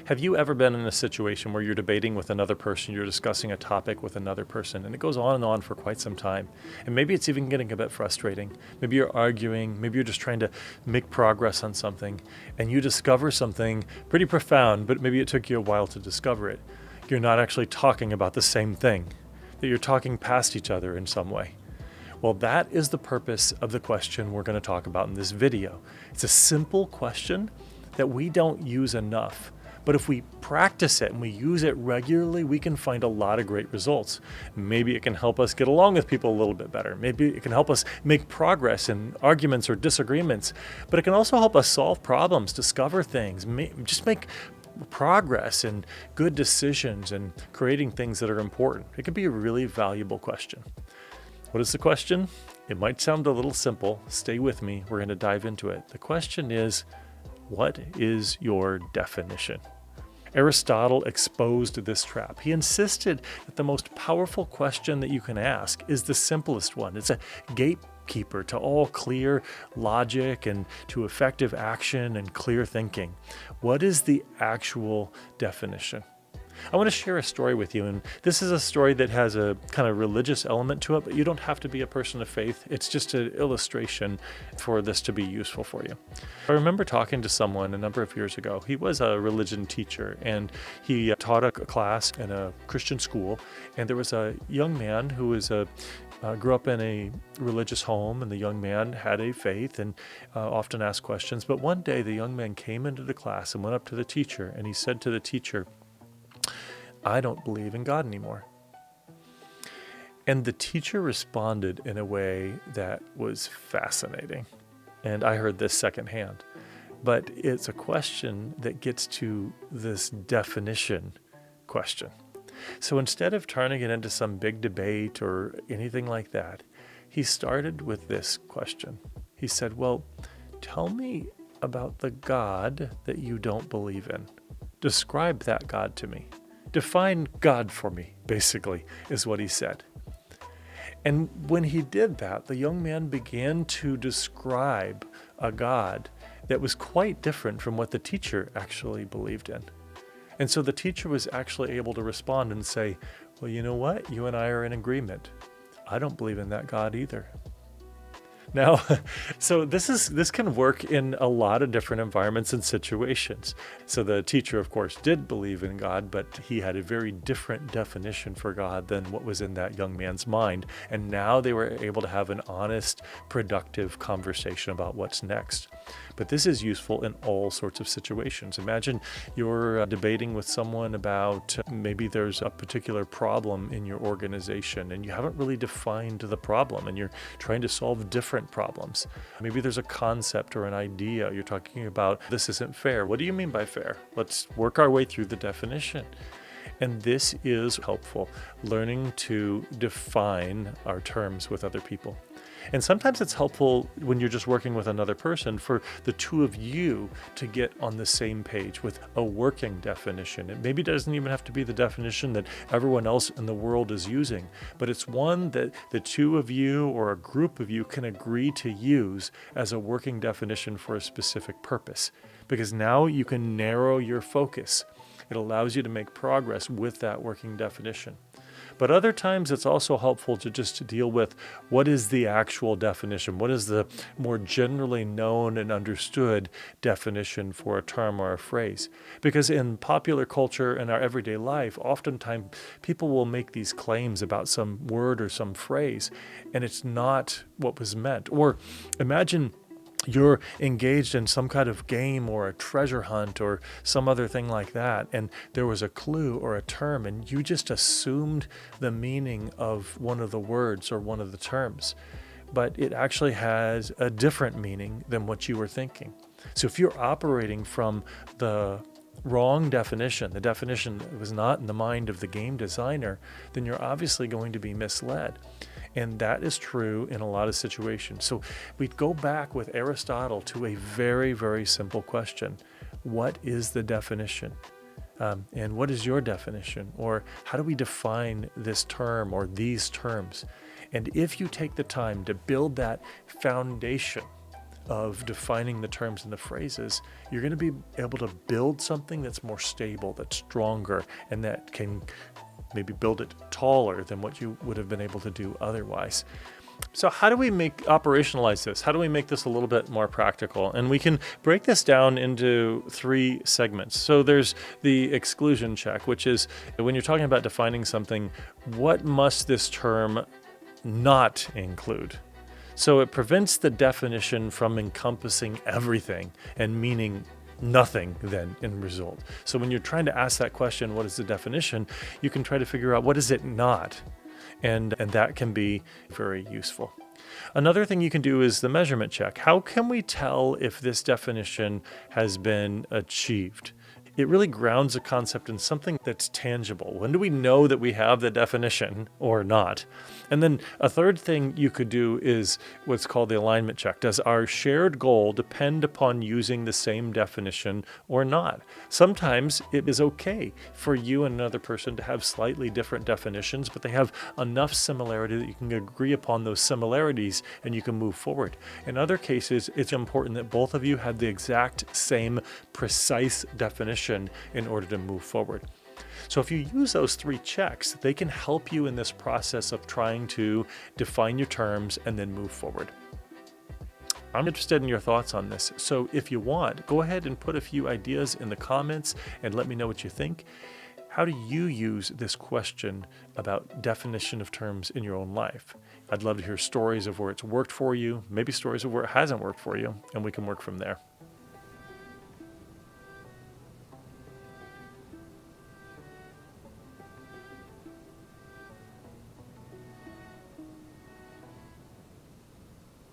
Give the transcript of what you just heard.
Have you ever been in a situation where you're debating with another person, you're discussing a topic with another person, and it goes on and on for quite some time? And maybe it's even getting a bit frustrating. Maybe you're arguing, maybe you're just trying to make progress on something, and you discover something pretty profound, but maybe it took you a while to discover it. You're not actually talking about the same thing, that you're talking past each other in some way. Well, that is the purpose of the question we're going to talk about in this video. It's a simple question that we don't use enough. But if we practice it and we use it regularly, we can find a lot of great results. Maybe it can help us get along with people a little bit better. Maybe it can help us make progress in arguments or disagreements. But it can also help us solve problems, discover things, just make progress and good decisions and creating things that are important. It can be a really valuable question. What is the question? It might sound a little simple. Stay with me. We're going to dive into it. The question is, what is your definition? Aristotle exposed this trap. He insisted that the most powerful question that you can ask is the simplest one. It's a gatekeeper to all clear logic and to effective action and clear thinking. What is the actual definition? I want to share a story with you, and this is a story that has a kind of religious element to it, but you don't have to be a person of faith. It's just an illustration for this to be useful for you. I remember talking to someone a number of years ago. He was a religion teacher, and he taught a class in a Christian school, and there was a young man who was grew up in a religious home, and the young man had a faith and often asked questions. But one day the young man came into the class and went up to the teacher, and he said to the teacher, "I don't believe in God anymore." And the teacher responded in a way that was fascinating. And I heard this secondhand. But it's a question that gets to this definition question. So instead of turning it into some big debate or anything like that, he started with this question. He said, "Well, tell me about the God that you don't believe in. Describe that God to me. Define God for me," basically, is what he said. And when he did that, the young man began to describe a God that was quite different from what the teacher actually believed in. And so the teacher was actually able to respond and say, "Well, you know what? You and I are in agreement. I don't believe in that God either." Now, so this can work in a lot of different environments and situations. So the teacher, of course, did believe in God, but he had a very different definition for God than what was in that young man's mind. And now they were able to have an honest, productive conversation about what's next. But this is useful in all sorts of situations. Imagine you're debating with someone about maybe there's a particular problem in your organization and you haven't really defined the problem and you're trying to solve different problems. Maybe there's a concept or an idea you're talking about. This isn't fair. What do you mean by fair? Let's work our way through the definition. And this is helpful, learning to define our terms with other people. And sometimes it's helpful when you're just working with another person for the two of you to get on the same page with a working definition. It maybe doesn't even have to be the definition that everyone else in the world is using, but it's one that the two of you or a group of you can agree to use as a working definition for a specific purpose. Because now you can narrow your focus. It allows you to make progress with that working definition. But other times it's also helpful to just deal with what is the actual definition? What is the more generally known and understood definition for a term or a phrase? Because in popular culture and our everyday life, oftentimes people will make these claims about some word or some phrase, and it's not what was meant. Or imagine you're engaged in some kind of game or a treasure hunt or some other thing like that, and there was a clue or a term, and you just assumed the meaning of one of the words or one of the terms, but it actually has a different meaning than what you were thinking. So if you're operating from the wrong definition, the definition that was not in the mind of the game designer, then you're obviously going to be misled. And that is true in a lot of situations. So we'd go back with Aristotle to a very, very simple question. What is the definition? And what is your definition? Or how do we define this term or these terms? And if you take the time to build that foundation of defining the terms and the phrases, you're going to be able to build something that's more stable, that's stronger, and that can maybe build it taller than what you would have been able to do otherwise. So how do we operationalize this? How do we make this a little bit more practical? And we can break this down into 3 segments. So there's the exclusion check, which is when you're talking about defining something, what must this term not include? So it prevents the definition from encompassing everything and meaning nothing then in result. So when you're trying to ask that question, what is the definition? You can try to figure out what is it not? And that can be very useful. Another thing you can do is the measurement check. How can we tell if this definition has been achieved? It really grounds a concept in something that's tangible. When do we know that we have the definition or not? And then a third thing you could do is what's called the alignment check. Does our shared goal depend upon using the same definition or not? Sometimes it is okay for you and another person to have slightly different definitions, but they have enough similarity that you can agree upon those similarities and you can move forward. In other cases, it's important that both of you have the exact same precise definition in order to move forward. So if you use those 3 checks, they can help you in this process of trying to define your terms and then move forward. I'm interested in your thoughts on this. So if you want, go ahead and put a few ideas in the comments and let me know what you think. How do you use this question about definition of terms in your own life? I'd love to hear stories of where it's worked for you, maybe stories of where it hasn't worked for you, and we can work from there.